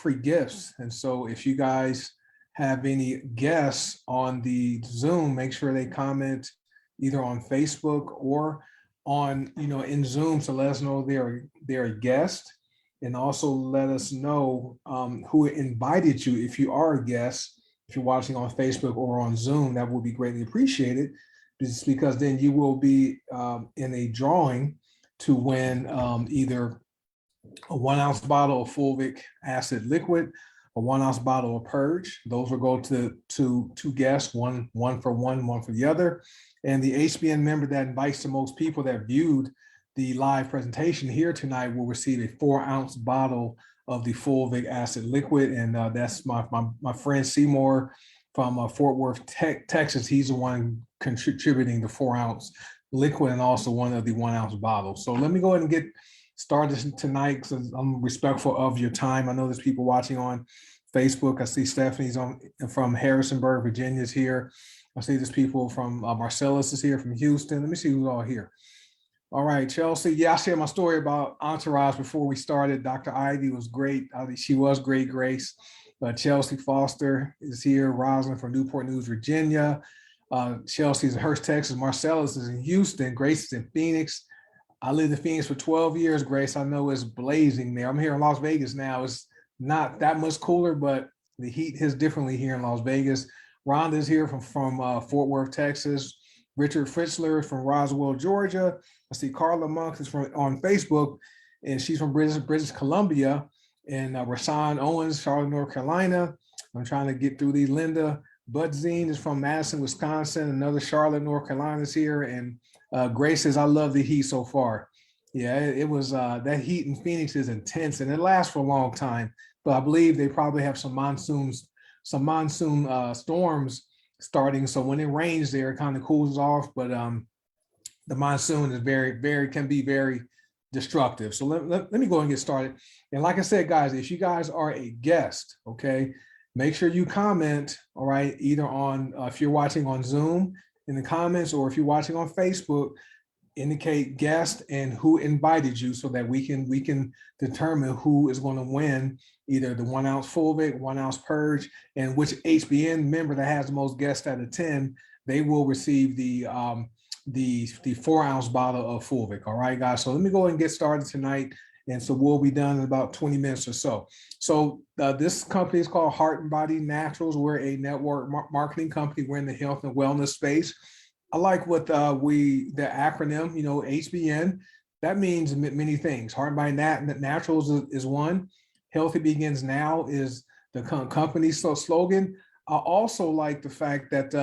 free gifts. And so if you guys have any guests on the Zoom, make sure they comment either on Facebook or on, in Zoom, to let us know they're a guest, and also let us know who invited you. If you are a guest, if you're watching on Facebook or on Zoom, that would be greatly appreciated, just because then you will be in a drawing to win either a 1 ounce bottle of fulvic acid liquid, a 1 ounce bottle of purge. Those will go to two guests, one for one for the other. And the HBN member that invites the most people that viewed the live presentation here tonight will receive a 4 ounce bottle of the fulvic acid liquid. And that's my friend Seymour from Fort Worth, Texas. He's the one contributing the 4 ounce liquid and also one of the 1 ounce bottles. So let me go ahead and get started tonight, because I'm respectful of your time. I know there's people watching on Facebook. I see Stephanie's from Harrisonburg, Virginia's here. I see there's people from Marcellus is here from Houston. Let me see who's all here. All right, Chelsea. Yeah, I shared my story about Entourage before we started. Dr. Ivy was great. She was great, Grace. Chelsea Foster is here. Rosalind from Newport News, Virginia. Chelsea's in Hurst, Texas. Marcellus is in Houston. Grace is in Phoenix. I lived in Phoenix for 12 years, Grace. I know it's blazing there. I'm here in Las Vegas now. It's not that much cooler, but the heat hits differently here in Las Vegas. Rhonda is here from Fort Worth, Texas. Richard Fritzler from Roswell, Georgia. I see Carla Monk is on Facebook, and she's from British Columbia. And Rashawn Owens, Charlotte, North Carolina. I'm trying to get through these. Linda Budzine is from Madison, Wisconsin. Another Charlotte, North Carolina is here. And Grace says, I love the heat so far. Yeah, it was that heat in Phoenix is intense, and it lasts for a long time. But I believe they probably have some monsoon storms starting. So when it rains there, it kind of cools off. But the monsoon is can be very destructive. So let me go and get started. And like I said, guys, if you guys are a guest, okay, make sure you comment, all right, either on, if you're watching on Zoom in the comments, or if you're watching on Facebook, indicate guest and who invited you, so that we can determine who is going to win either the 1 ounce fulvic, 1 ounce purge, and which HBN member that has the most guests out of 10, they will receive the 4 ounce bottle of fulvic. All right, guys. So let me go ahead and get started tonight. And so we'll be done in about 20 minutes or so. So this company is called Heart and Body Naturals. We're a network marketing company. We're in the health and wellness space. I like what the acronym, HBN, that means many things. Heart and Body Naturals is one. Healthy Begins Now is the company's slogan. I also like the fact that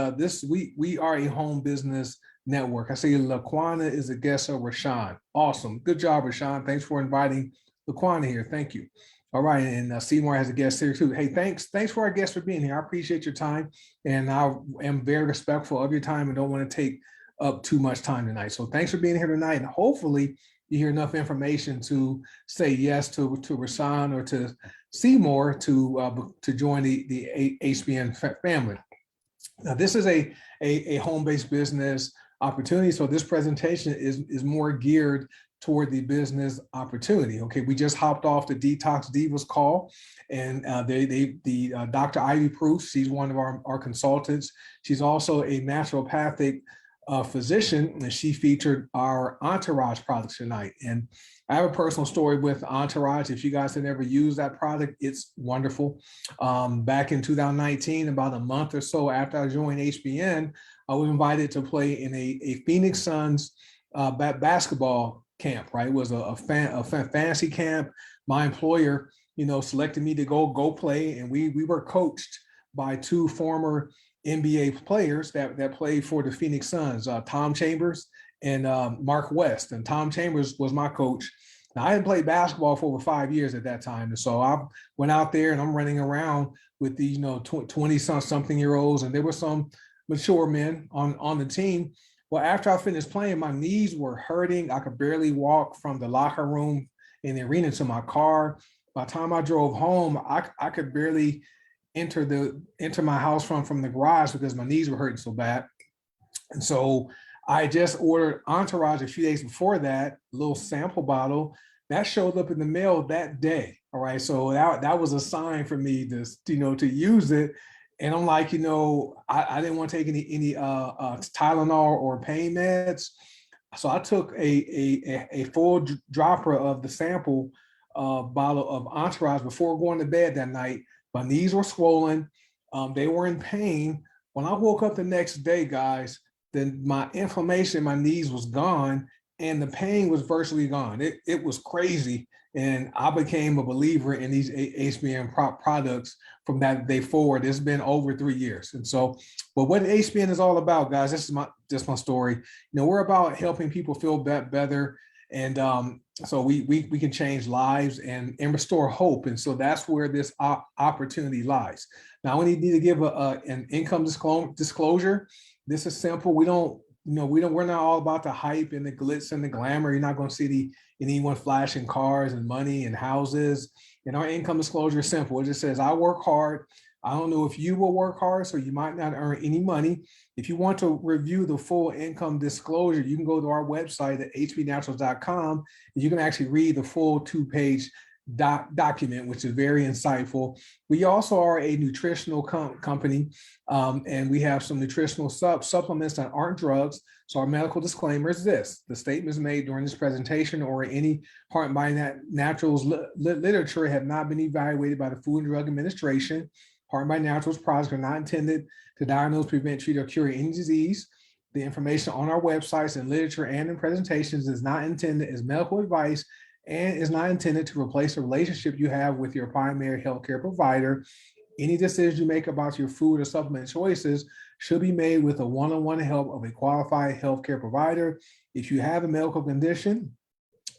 we are a home business network. I see Laquana is a guest of Rashawn. Awesome. Good job, Rashawn. Thanks for inviting Laquana here. Thank you. All right. And Seymour has a guest here too. Hey, thanks for our guests for being here. I appreciate your time. And I am very respectful of your time and don't want to take up too much time tonight. So thanks for being here tonight. And hopefully you hear enough information to say yes to Rashawn or to Seymour to join the HBN family. Now, this is a home-based business opportunity. So this presentation is more geared toward the business opportunity. Okay, we just hopped off the Detox Divas call, and Dr. Ivy Proof, she's one of our consultants. She's also a naturopathic physician, and she featured our Entourage products tonight. And I have a personal story with Entourage. If you guys have never used that product, it's wonderful. Back in 2019, about a month or so after I joined HBN, I was invited to play in a Phoenix Suns basketball camp, right? It was a fantasy camp. My employer, selected me to go play, and we were coached by two former NBA players that played for the Phoenix Suns, Tom Chambers and Mark West. And Tom Chambers was my coach. Now, I hadn't played basketball for over 5 years at that time. And so I went out there and I'm running around with these, 20-something year olds, and there were some mature men on the team. Well, after I finished playing, my knees were hurting. I could barely walk from the locker room in the arena to my car. By the time I drove home, I could barely enter my house from the garage because my knees were hurting so bad. And so I just ordered Entourage a few days before that, a little sample bottle that showed up in the mail that day. All right. So that was a sign for me to, to use it. And I'm like, I didn't want to take any Tylenol or pain meds. So I took a full dropper of the sample bottle of Entourage before going to bed that night. My knees were swollen. They were in pain. When I woke up the next day, guys, then my inflammation in my knees was gone and the pain was virtually gone. It was crazy. And I became a believer in these HBN products from that day forward. It's been over 3 years. And so, but what HBN is all about, guys, this is my story. We're about helping people feel better. And so we can change lives and restore hope. And so that's where this opportunity lies. Now we need to give an income disclosure. This is simple. We're not all about the hype and the glitz and the glamour. You're not going to see anyone flashing cars and money and houses. And our income disclosure is simple. It just says, I work hard. I don't know if you will work hard, so you might not earn any money. If you want to review the full income disclosure, you can go to our website at hbnaturals.com, and you can actually read the full 2-page document, which is very insightful. We also are a nutritional company, and we have some nutritional supplements that aren't drugs. So our medical disclaimer is this: the statements made during this presentation or any Heart and Body Naturals literature have not been evaluated by the Food and Drug Administration. Heart and Body Naturals products are not intended to diagnose, prevent, treat, or cure any disease. The information on our websites and literature and in presentations is not intended as medical advice and is not intended to replace the relationship you have with your primary healthcare provider. Any decisions you make about your food or supplement choices should be made with a one-on-one help of a qualified healthcare provider. If you have a medical condition,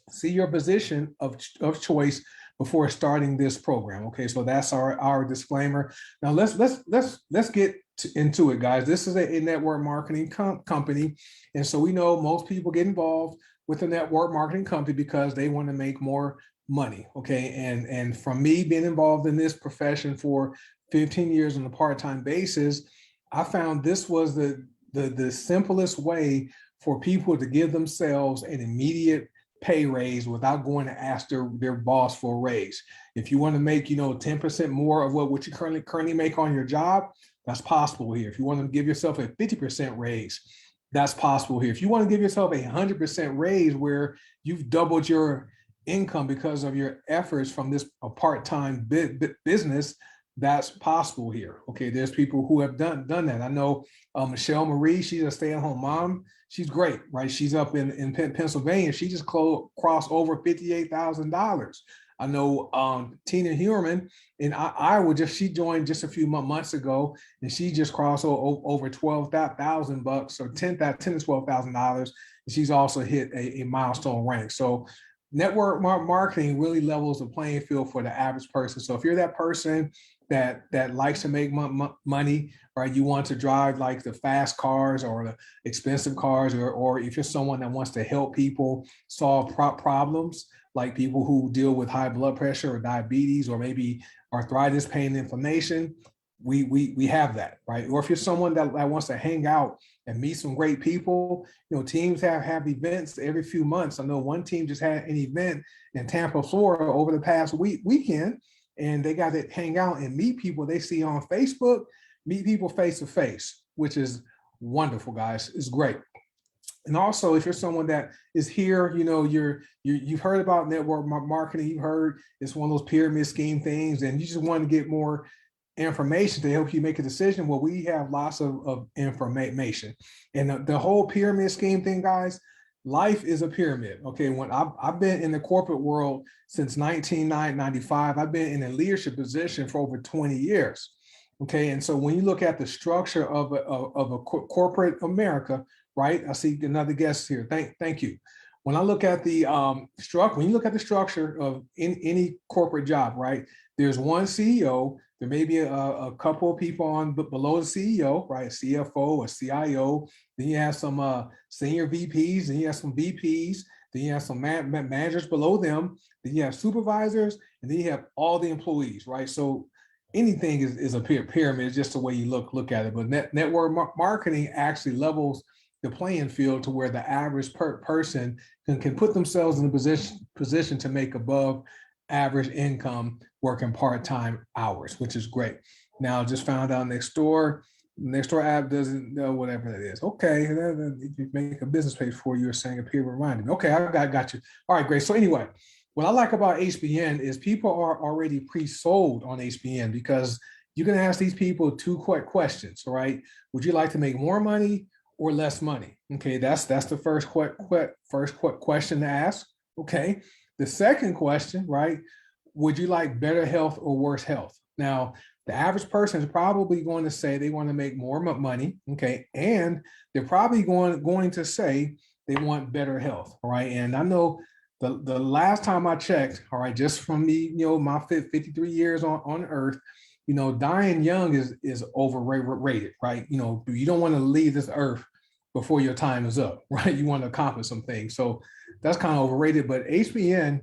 see your physician of choice before starting this program. Okay, so that's our disclaimer. Now let's get into it, guys. This is a network marketing company, and so we know most people get involved with a network marketing company because they want to make more money. Okay, and from me being involved in this profession for 15 years on a part-time basis, I found this was the simplest way for people to give themselves an immediate pay raise without going to ask their boss for a raise. If you want to make 10% more of what you currently make on your job, that's possible here. If you want to give yourself a 50% raise, that's possible here. If you want to give yourself a 100% raise where you've doubled your income because of your efforts from this part-time business, that's possible here. Okay, there's people who have done that. I know Michelle Marie, she's a stay-at-home mom. She's great, right? She's up in Pennsylvania. She just crossed over $58,000. I know Tina Huerman in Iowa, she joined just a few months ago, and she just crossed over $12,000 or $10,000 to $12,000. And she's also hit a milestone rank. So network marketing really levels the playing field for the average person. So if you're that person that likes to make money, right? You want to drive like the fast cars or the expensive cars, or if you're someone that wants to help people solve problems, like people who deal with high blood pressure or diabetes or maybe arthritis, pain, and inflammation, we have that, right? Or if you're someone that wants to hang out and meet some great people, teams have events every few months. I know one team just had an event in Tampa, Florida over the past weekend, and they got to hang out and meet people they see on Facebook, meet people face to face, which is wonderful, guys. It's great. And also, if you're someone that is here, you've heard about network marketing, you've heard it's one of those pyramid scheme things, and you just want to get more information to help you make a decision. Well, we have lots of information. And the whole pyramid scheme thing, guys, life is a pyramid. Okay, when I've been in the corporate world since 1995, I've been in a leadership position for over 20 years. Okay, and so when you look at the structure of a corporate America, right? I see another guest here. Thank you. When I look at the when you look at the structure of any corporate job, right? There's one CEO. There may be a couple of people on below the CEO, right? A CFO, a CIO. Then you have some senior VPs. Then you have some VPs. Then you have some managers below them. Then you have supervisors, and then you have all the employees, right? So anything is a pyramid. It's just the way you look at it. But network marketing actually levels the playing field to where the average person can put themselves in a position to make above average income working part-time hours, which is great. Now, just found out Nextdoor app doesn't know whatever that is. Okay, you make a business page for you, or saying a peer reminded me. Okay, I got you. All right, great. So anyway, what I like about HBN is people are already pre-sold on HBN because you can ask these people two quick questions. All right, would you like to make more money or less money? Okay, that's the first question to ask. Okay, the second question, right? Would you like better health or worse health? Now, the average person is probably going to say they want to make more money, okay, and they're probably going to say they want better health, all right. And I know the last time I checked, all right, just from me, my 53 years on Earth, dying young is overrated, right? You don't want to leave this Earth before your time is up, right? You want to accomplish some things, so that's kind of overrated. But HBN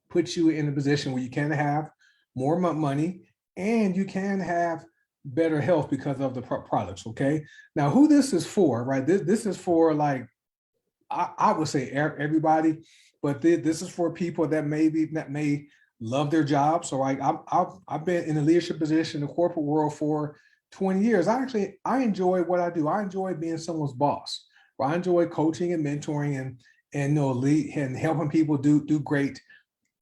puts you in a position where you can have more money and you can have better health because of the products. Okay. Now, who this is for, right? This is for, like, I would say everybody, but this is for people that may love their jobs. So I've been in a leadership position in the corporate world for 20 years. I enjoy what I do. I enjoy being someone's boss. I enjoy coaching and mentoring and lead and helping people do great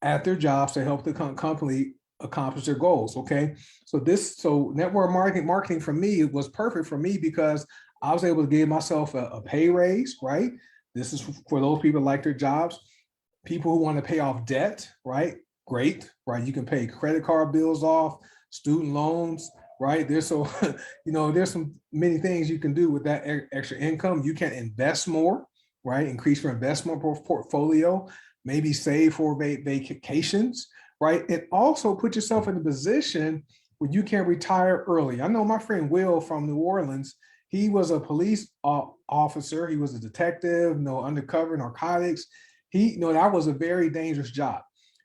at their jobs to help the company accomplish their goals. Okay, so network marketing for me was perfect for me because I was able to give myself a pay raise. Right, this is for those people who like their jobs, people who want to pay off debt. Right, great. Right, you can pay credit card bills off, student loans. Right, there's there's some many things you can do with that extra income. You can invest more. Right, increase your investment portfolio. Maybe save for vacations, right? And also put yourself in a position where you can retire early. I know my friend Will from New Orleans, he was a police officer. He was a detective, undercover narcotics. That was a very dangerous job.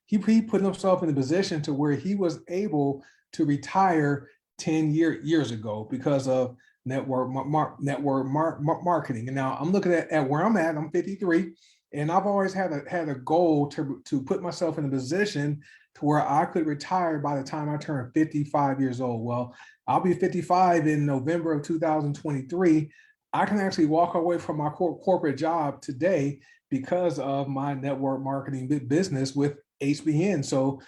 He put himself in a position to where he was able to retire 10 years ago because of network marketing. And now I'm looking at where I'm at. I'm 53. And I've always had a goal to put myself in a position to where I could retire by the time I turn 55 years old. Well, I'll be 55 in November of 2023. I can actually walk away from my corporate job today because of my network marketing business with HBN. So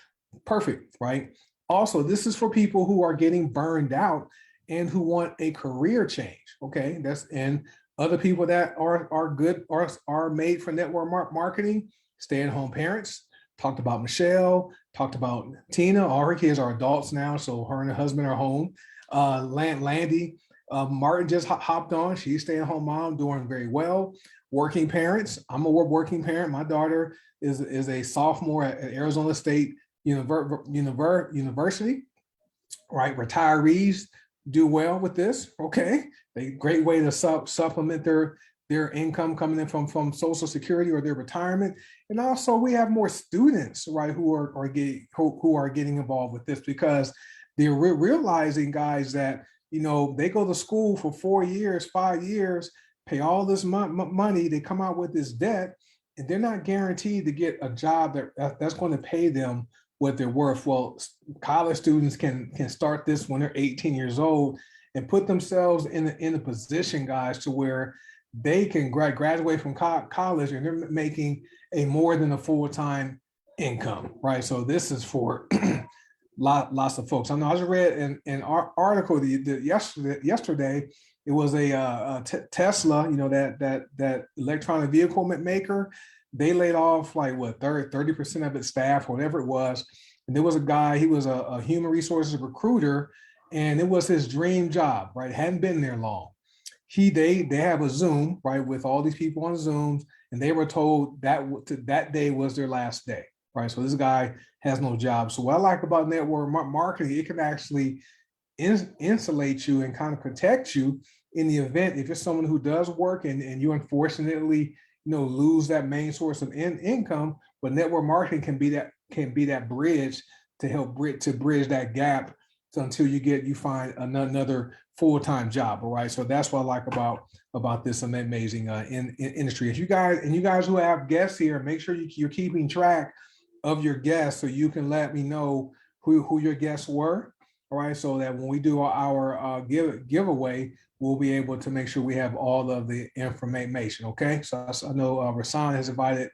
perfect, right? Also, this is for people who are getting burned out and who want a career change. Okay, and other people that are good are made for network marketing. Stay-at-home parents. Talked about Michelle. Talked about Tina. All her kids are adults now, so her and her husband are home. Landy Martin just hopped on. She's stay-at-home mom, doing very well. Working parents. I'm a working parent. My daughter is a sophomore at Arizona State University. Right, retirees do well with this. Okay, a great way to supplement their income coming in from Social Security or their retirement. And also we have more students, right, who are getting involved with this because they're realizing, guys, that they go to school for 4 years, 5 years, pay all this money, they come out with this debt, and they're not guaranteed to get a job that's going to pay them what they're worth. Well, college students can start this when they're 18 years old and put themselves in a position, guys, to where they can graduate from college and they're making a more than a full-time income, right? So this is for lots of folks. I know I just read an article yesterday. It was a Tesla, that electronic vehicle maker. They laid off like 30% of its staff, whatever it was. And there was a guy, he was a human resources recruiter, and it was his dream job, right? Hadn't been there long. They have a Zoom, right, with all these people on Zooms, and they were told that day was their last day, right? So this guy has no job. So what I like about network marketing, it can actually insulate you and kind of protect you in the event if you're someone who does work and you unfortunately lose that main source of income. But network marketing can be that bridge to help bridge that gap until you find another full-time job. All right. So that's what I like about this amazing in industry. If you guys who have guests here, make sure you're keeping track of your guests so you can let me know who your guests were. All right. So that when we do our giveaway, we'll be able to make sure we have all of the information. Okay. So I know Rasan has invited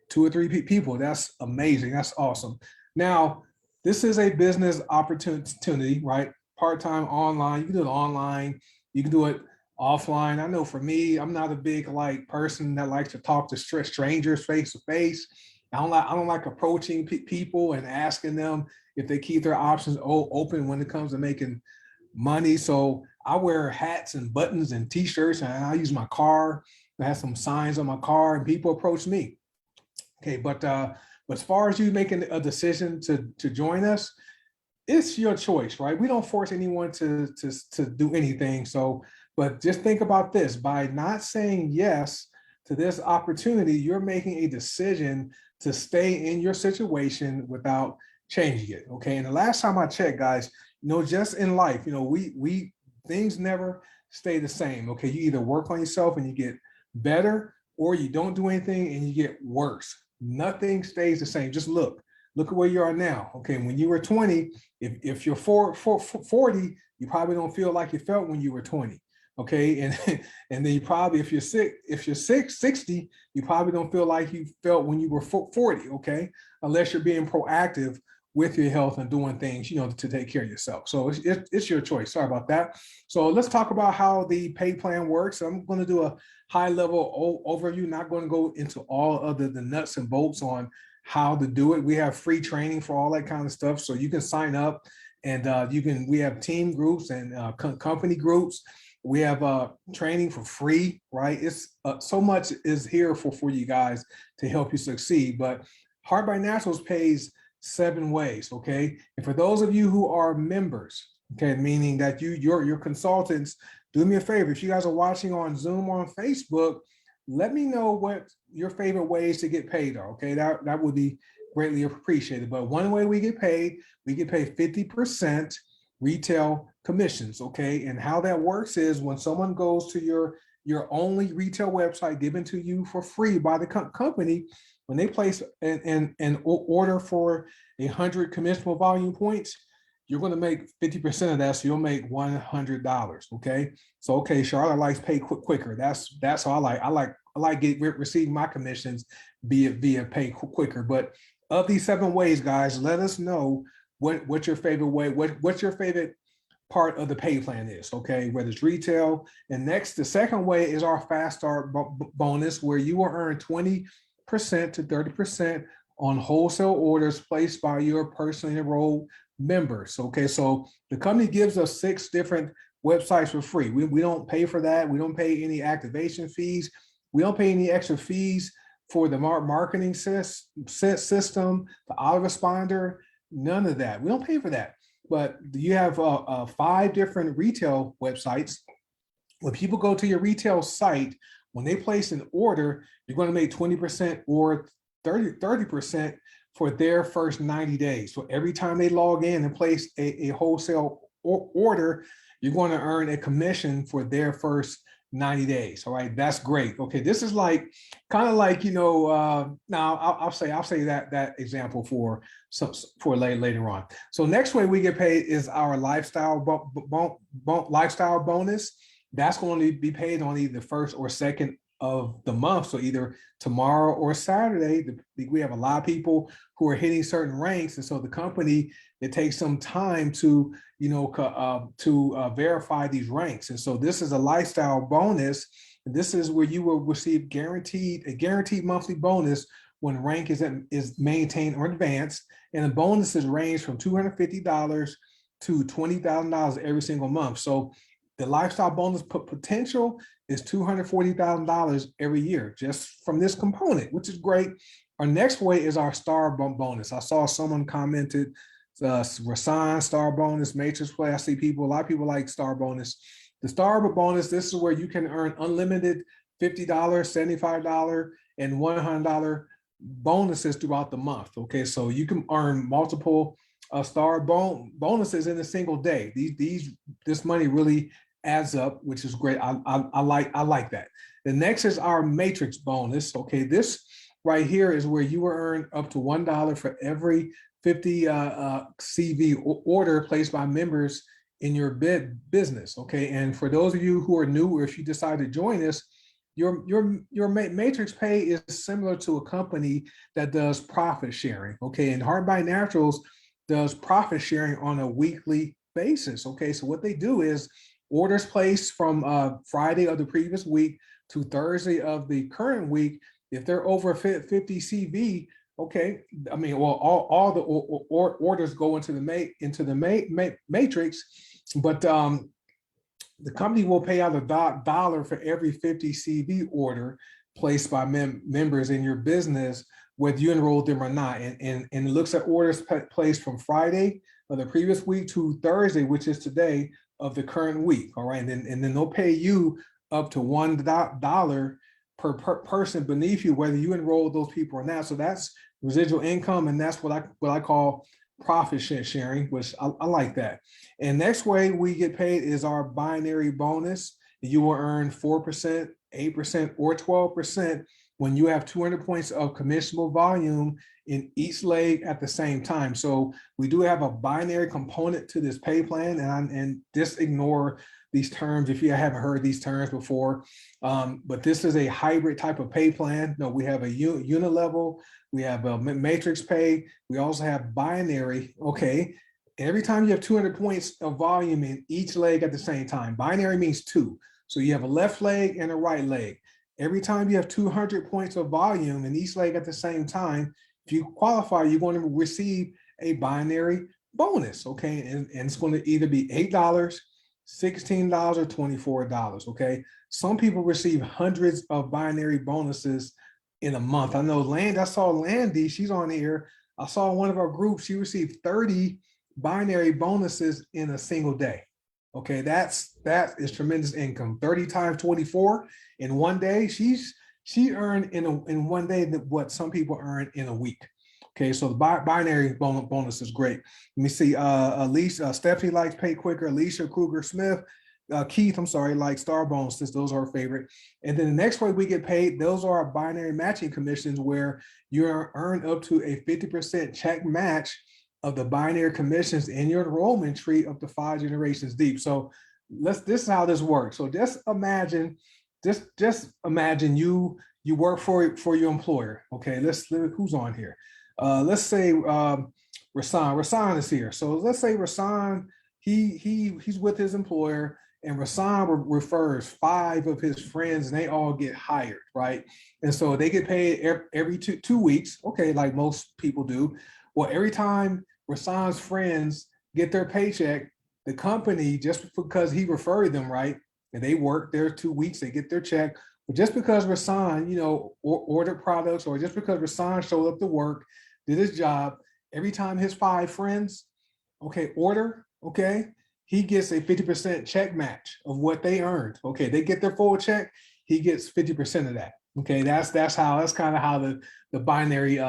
2 or 3 people. That's amazing. That's awesome. Now, this is a business opportunity, right? Part-time online. You can do it online. You can do it offline. I know for me, I'm not a big person that likes to talk to strangers face to face. I don't like approaching people and asking them if they keep their options open when it comes to making money. So I wear hats and buttons and t-shirts, and I use my car. I have some signs on my car, and people approach me. Okay, but as far as you making a decision to join us, it's your choice, right? We don't force anyone to do anything. So, but just think about this: by not saying yes to this opportunity, you're making a decision to stay in your situation without changing it. Okay. And the last time I checked, guys, just in life, we things never stay the same. Okay. You either work on yourself and you get better, or you don't do anything and you get worse. Nothing stays the same. Just look at where you are now. Okay. When you were 20, if you're 40, you probably don't feel like you felt when you were 20. Okay. And then you probably, if you're 60, you probably don't feel like you felt when you were 40. Okay. Unless you're being proactive with your health and doing things, to take care of yourself. So it's your choice. Sorry about that. So let's talk about how the pay plan works. I'm going to do a high level overview, not going to go into all of the nuts and bolts on how to do it. We have free training for all that kind of stuff. So you can sign up, and we have team groups and company groups. We have training for free, right? It's so much is here for you guys to help you succeed. But Heart by Naturals pays 7 ways. Okay. And for those of you who are members, okay, meaning that your consultants, do me a favor. If you guys are watching on Zoom or on Facebook, let me know what your favorite ways to get paid are. Okay. That would be greatly appreciated. But one way we get paid 50% retail commissions. Okay. And how that works is when someone goes to your only retail website given to you for free by the company, when they place an order for 100 commissionable volume points, you're going to make 50% of that. So you'll make $100. Okay. So, okay, Charlotte likes pay quicker. That's how I like receiving my commissions via pay quicker. But of these 7 ways, guys, let us know what your favorite way, what's your favorite part of the pay plan is. Okay. Whether it's retail. And next, the second way is our fast start bonus, where you will earn 20% to 30% on wholesale orders placed by your personally enrolled members. Okay, so the company gives us 6 different websites for free. We don't pay for that. We don't pay any activation fees. We don't pay any extra fees for the marketing system, the autoresponder, none of that. We don't pay for that. But you have 5 different retail websites. When people go to your retail site, when they place an order, you're going to make 20% or 30% for their first 90 days. So every time they log in and place a wholesale order, you're going to earn a commission for their first 90 days. All right, that's great. Okay, this is kind of like now I'll say that example for later on. So next way we get paid is our lifestyle bonus. That's going to be paid on either the first or second of the month. So either tomorrow or Saturday. We have a lot of people who are hitting certain ranks, and so the company, it takes some time to verify these ranks. And so this is a lifestyle bonus. And this is where you will receive a guaranteed monthly bonus when rank is maintained or advanced. And the bonuses range from $250 to $20,000 every single month. So the lifestyle bonus potential is $240,000 every year just from this component, which is great. Our next way is our star bonus. I saw someone commented, Rasan, star bonus, matrix play. I see a lot of people like star bonus. The star bonus, this is where you can earn unlimited $50, $75, and $100 bonuses throughout the month. Okay, so you can earn multiple star bonuses in a single day. This money really adds up, which is great. I like that. The next is our matrix bonus. Okay, this right here is where you will earn up to $1 for every 50 CV order placed by members in your business. Okay, and for those of you who are new, or if you decide to join us, your matrix pay is similar to a company that does profit sharing. Okay, and Hardbody Naturals does profit sharing on a weekly basis. Okay, so what they do is orders placed from Friday of the previous week to Thursday of the current week, if they're over 50 CV, okay, I mean, well, all the orders go into the matrix, but the company will pay out $1 for every 50 CV order placed by members in your business, whether you enrolled them or not. And it looks at orders placed from Friday of the previous week to Thursday, which is today, of the current week. All right. And then they'll pay you up to $1 per person beneath you, whether you enroll those people or not. So that's residual income. And that's what I call profit sharing, which I like that. And next way we get paid is our binary bonus. You will earn 4%, 8%, or 12% when you have 200 points of commissionable volume in each leg at the same time. So we do have a binary component to this pay plan, and just ignore these terms if you haven't heard these terms before. But this is a hybrid type of pay plan. No, we have a unit level, we have a matrix pay, we also have binary. Okay, every time you have 200 points of volume in each leg at the same time. Binary means two. So you have a left leg and a right leg. Every time you have 200 points of volume in each leg at the same time, if you qualify, you're going to receive a binary bonus. Okay, and it's going to either be $8, $16, or $24. Okay, some people receive hundreds of binary bonuses in a month. I know I saw Landy, she's on here. I saw one of our groups, she received 30 binary bonuses in a single day. Okay, that is tremendous income. 30 times 24 in one day. She earned in one day what some people earn in a week. Okay, so the binary bonus is great. Let me see. Alicia, Stephanie likes Pay Quicker. Alicia Kruger Smith, Keith, I'm sorry, like star bonuses. Those are our favorite. And then the next way we get paid, those are our binary matching commissions, where you earn up to a 50% check match of the binary commissions in your enrollment tree up to 5 generations deep. So this is how this works. So just imagine you work for your employer. Okay, who's on here? Let's say Rasan. Rasan is here. So let's say Rasan, he's with his employer, and Rasan refers 5 of his friends, and they all get hired, right? And so they get paid every two weeks, okay, like most people do. Well, every time Rasan's friends get their paycheck, the company, just because he referred them, right, and they work their 2 weeks, they get their check. But just because Rasan, ordered products, or just because Rasan showed up to work, did his job, every time his 5 friends, okay, order, okay, he gets a 50% check match of what they earned. Okay, they get their full check, he gets 50% of that. Okay, that's kind of how the binary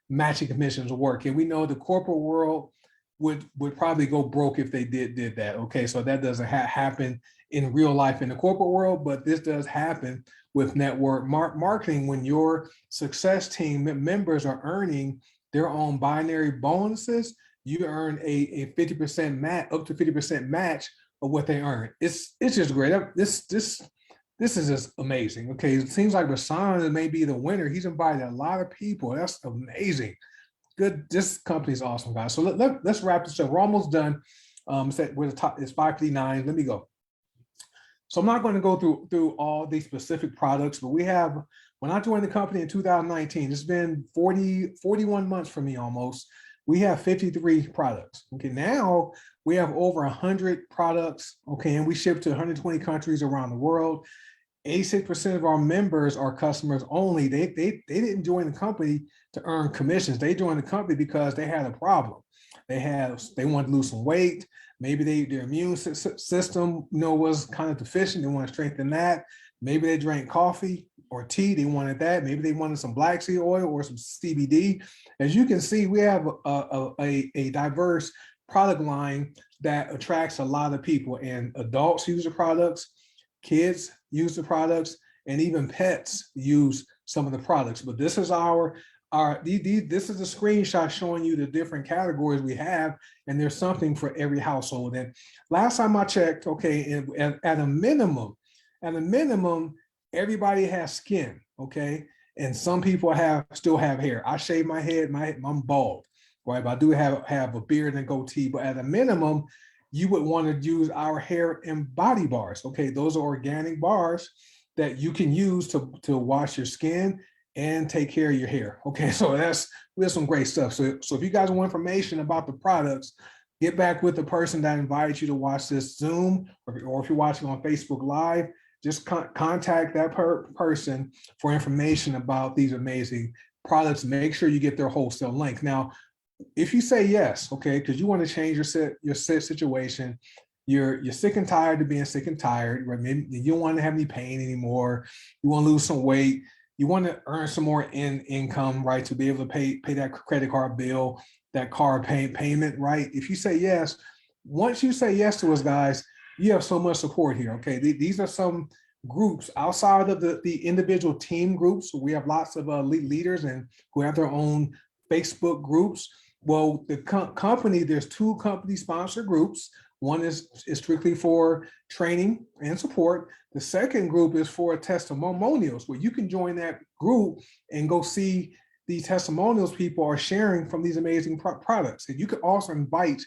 matching commissions work. And we know the corporate world would probably go broke if they did that. Okay, so that doesn't happen in real life in the corporate world, but this does happen with network marketing when your success team members are earning their own binary bonuses. You earn a 50% match, up to 50% match of what they earn. It's just great. This is just amazing. Okay, it seems like Rasan may be the winner. He's invited a lot of people. That's amazing. Good. This company is awesome, guys. So let's wrap this up. We're almost done. We're the top. It's 5:59. Let me go. So I'm not going to go through all these specific products, but when I joined the company in 2019, it's been 41 months for me almost. We have 53 products. Okay, now we have over 100 products. Okay, and we ship to 120 countries around the world. 86% of our members are customers only. They didn't join the company to earn commissions. They joined the company because they had a problem. They want to lose some weight. Maybe their immune system, was kind of deficient. They want to strengthen that. Maybe they drank coffee or tea. They wanted that. Maybe they wanted some black seed oil or some CBD. As you can see, we have a diverse product line that attracts a lot of people, and adults use the products, kids use the products, and even pets use some of the products. But this is this is a screenshot showing you the different categories we have, and there's something for every household. And last time I checked, okay, at a minimum, everybody has skin, okay, and some people still have hair. I shave my head, I'm bald, right? But I do have a beard and goatee. But at a minimum, you would want to use our hair and body bars. Okay, those are organic bars that you can use to wash your skin and take care of your hair. Okay, so we have some great stuff. So if you guys want information about the products, get back with the person that invited you to watch this Zoom, or if you're watching on Facebook Live, just contact that person for information about these amazing products. Make sure you get their wholesale link. Now, if you say yes, okay, because you want to change your situation, you're sick and tired of being sick and tired, right? Maybe you don't want to have any pain anymore. You want to lose some weight. You want to earn some more income, right, to be able to pay that credit card bill, that car payment, right? If you say yes, once you say yes to us, guys, you have so much support here. Okay, these are some groups outside of the individual team groups. We have lots of leaders and who have their own Facebook groups. Well, the company, there's 2 company sponsored groups. One is strictly for training and support. The second group is for testimonials, where you can join that group and go see the testimonials people are sharing from these amazing products. And you can also invite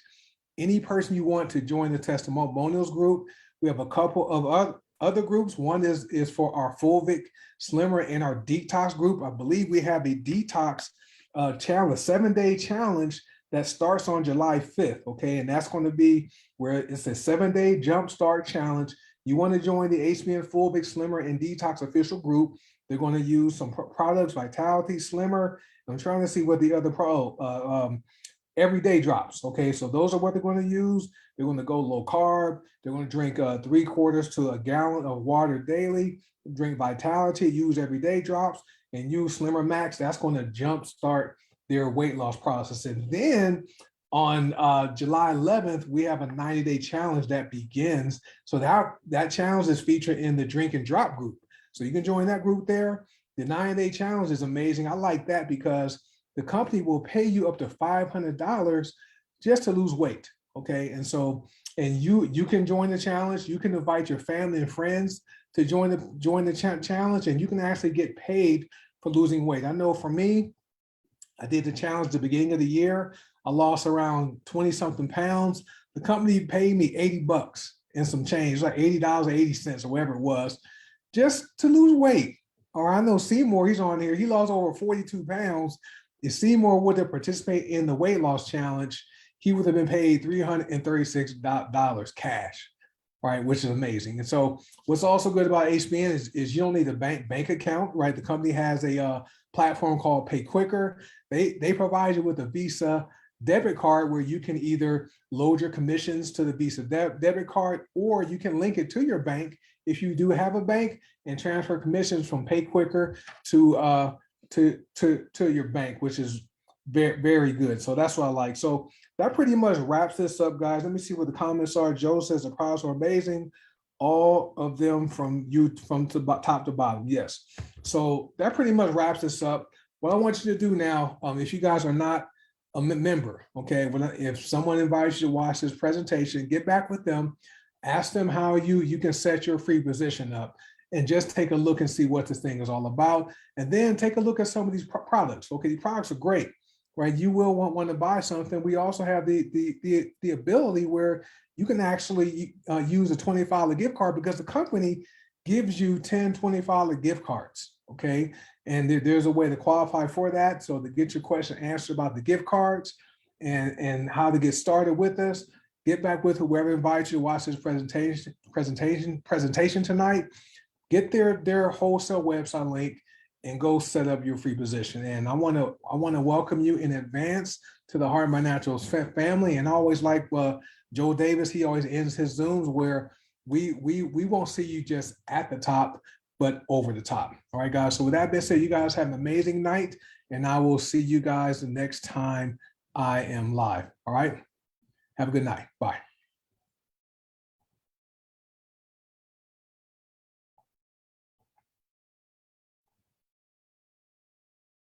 any person you want to join the testimonials group. We have a couple of other groups. One is for our Fulvic Slimmer and our detox group. I believe we have a detox challenge, 7-day challenge that starts on July 5th, okay? And that's going to be where it's a 7-day jumpstart challenge. You want to join the HBN Fulvic Slimmer and Detox official group. They're going to use some products, Vitality, Slimmer. I'm trying to see what the other everyday drops, okay? So those are what they're going to use. They're going to go low carb. They're going to drink 3/4 to a gallon of water daily, drink Vitality, use everyday drops, and use Slimmer Max. That's going to jumpstart their weight loss process. And then on July 11th, we have a 90-day challenge that begins. So that challenge is featured in the Drink and Drop group. So you can join that group there. The 90-day challenge is amazing. I like that because the company will pay you up to $500 just to lose weight. Okay, and so you can join the challenge. You can invite your family and friends to join the challenge, and you can actually get paid for losing weight. I know for me, I did the challenge at the beginning of the year. I lost around 20-something pounds. The company paid me $80 and some change, like $80.80 or whatever it was, just to lose weight. Or I know Seymour, he's on here. He lost over 42 pounds. If Seymour would have participated in the weight loss challenge, he would have been paid $336 cash, right? Which is amazing. And so what's also good about HBN is you don't need a bank account, right? The company has a platform called Pay Quicker. They provide you with a Visa debit card where you can either load your commissions to the Visa debit card, or you can link it to your bank if you do have a bank and transfer commissions from Pay Quicker to your bank, which is very, very good. So that's what I like. So that pretty much wraps this up, guys. Let me see what the comments are. Joe says the products are amazing. All of them from top to bottom. Yes. So that pretty much wraps this up. What I want you to do now, if you guys are not a member, okay, if someone invites you to watch this presentation, get back with them, ask them how you can set your free position up, and just take a look and see what this thing is all about. And then take a look at some of these products. Okay, these products are great, right? You will want to buy something. We also have the ability where you can actually use a $25 gift card, because the company gives you 10 $25 gift cards, okay? And there's a way to qualify for that. So to get your question answered about the gift cards and how to get started with us, get back with whoever invites you to watch this presentation tonight. Get their wholesale website link and go set up your free position. And I want to welcome you in advance to the Heart of My Naturals family. And I always like Joe Davis. He always ends his Zooms where we won't see you just at the top, but over the top. All right, guys. So with that being said, you guys have an amazing night, and I will see you guys the next time I am live. All right. Have a good night. Bye.